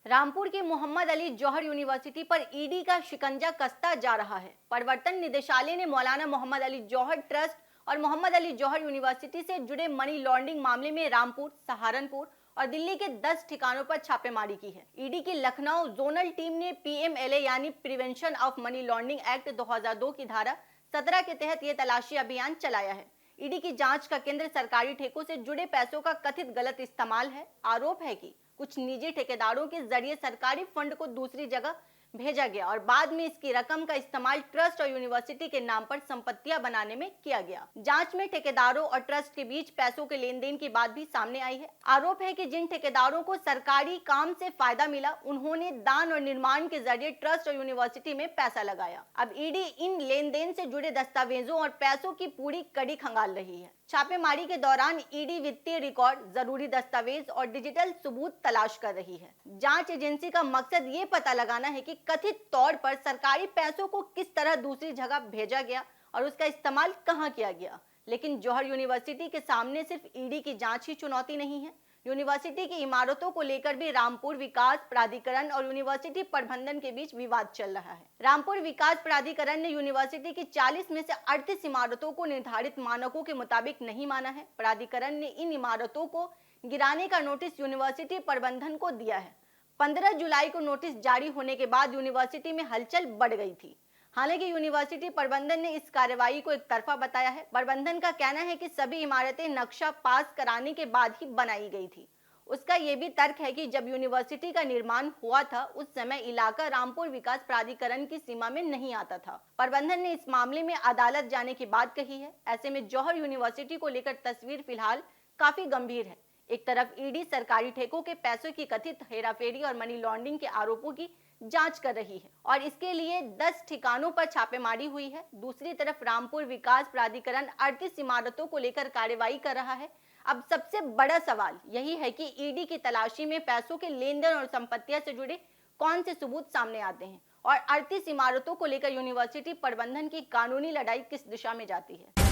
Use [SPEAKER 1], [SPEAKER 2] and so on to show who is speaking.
[SPEAKER 1] रामपुर की मोहम्मद अली जौहर यूनिवर्सिटी पर ईडी का शिकंजा कसता जा रहा है। प्रवर्तन निदेशालय ने मौलाना मोहम्मद अली जौहर ट्रस्ट और मोहम्मद अली जौहर यूनिवर्सिटी से जुड़े मनी लॉन्ड्रिंग मामले में रामपुर, सहारनपुर और दिल्ली के 10 ठिकानों पर छापेमारी की है। ईडी की लखनऊ जोनल टीम ने पीएमएलए यानी prevention of money laundering act 2002 की धारा 17 के तहत ये तलाशी अभियान चलाया है। ईडी की जांच का केंद्र सरकारी ठेकों से जुड़े पैसों का कथित गलत इस्तेमाल है। आरोप है कि कुछ निजी ठेकेदारों के जरिए सरकारी फंड को दूसरी जगह भेजा गया और बाद में इसकी रकम का इस्तेमाल ट्रस्ट और यूनिवर्सिटी के नाम पर संपत्तियां बनाने में किया गया। जांच में ठेकेदारों और ट्रस्ट के बीच पैसों के लेन देन की बात भी सामने आई है। आरोप है कि जिन ठेकेदारों को सरकारी काम से फायदा मिला, उन्होंने दान और निर्माण के जरिए ट्रस्ट और यूनिवर्सिटी में पैसा लगाया। अब ईडी इन लेन देन से जुड़े दस्तावेजों और पैसों की पूरी कड़ी खंगाल रही है। छापेमारी के दौरान ईडी वित्तीय रिकॉर्ड, जरूरी दस्तावेज और डिजिटल सबूत तलाश कर रही है। जांच एजेंसी का मकसद ये पता लगाना है कि कथित तौर पर सरकारी पैसों को किस तरह दूसरी जगह भेजा गया और उसका इस्तेमाल कहां किया गया। लेकिन जौहर यूनिवर्सिटी के सामने सिर्फ ईडी की जांच ही चुनौती नहीं है। यूनिवर्सिटी की इमारतों को लेकर भी रामपुर विकास प्राधिकरण और यूनिवर्सिटी प्रबंधन के बीच विवाद चल रहा है। रामपुर विकास प्राधिकरण ने यूनिवर्सिटी की 40 में से 38 इमारतों को निर्धारित मानकों के मुताबिक नहीं माना है। प्राधिकरण ने इन इमारतों को गिराने का नोटिस यूनिवर्सिटी प्रबंधन को दिया है। 15 जुलाई को नोटिस जारी होने के बाद यूनिवर्सिटी में हलचल बढ़ गई थी। हालांकि यूनिवर्सिटी प्रबंधन ने इस कार्रवाई को एकतरफा बताया है। प्रबंधन का कहना है कि सभी इमारतें नक्शा पास कराने के बाद ही बनाई गई थी। उसका यह भी तर्क है कि जब यूनिवर्सिटी का निर्माण हुआ था, उस समय इलाका रामपुर विकास प्राधिकरण की सीमा में नहीं आता था। प्रबंधन ने इस मामले में अदालत जाने की बात कही है। ऐसे में जौहर यूनिवर्सिटी को लेकर तस्वीर फिलहाल काफी गंभीर है। एक तरफ ईडी सरकारी ठेकों के पैसों की कथित हेराफेरी और मनी लॉन्ड्रिंग के आरोपों की जांच कर रही है और इसके लिए 10 ठिकानों पर छापेमारी हुई है। दूसरी तरफ रामपुर विकास प्राधिकरण 38 इमारतों को लेकर कार्रवाई कर रहा है। अब सबसे बड़ा सवाल यही है कि ईडी की तलाशी में पैसों के लेन देन और संपत्तियों से जुड़े कौन से सबूत सामने आते हैं और 38 इमारतों को लेकर यूनिवर्सिटी प्रबंधन की कानूनी लड़ाई किस दिशा में जाती है।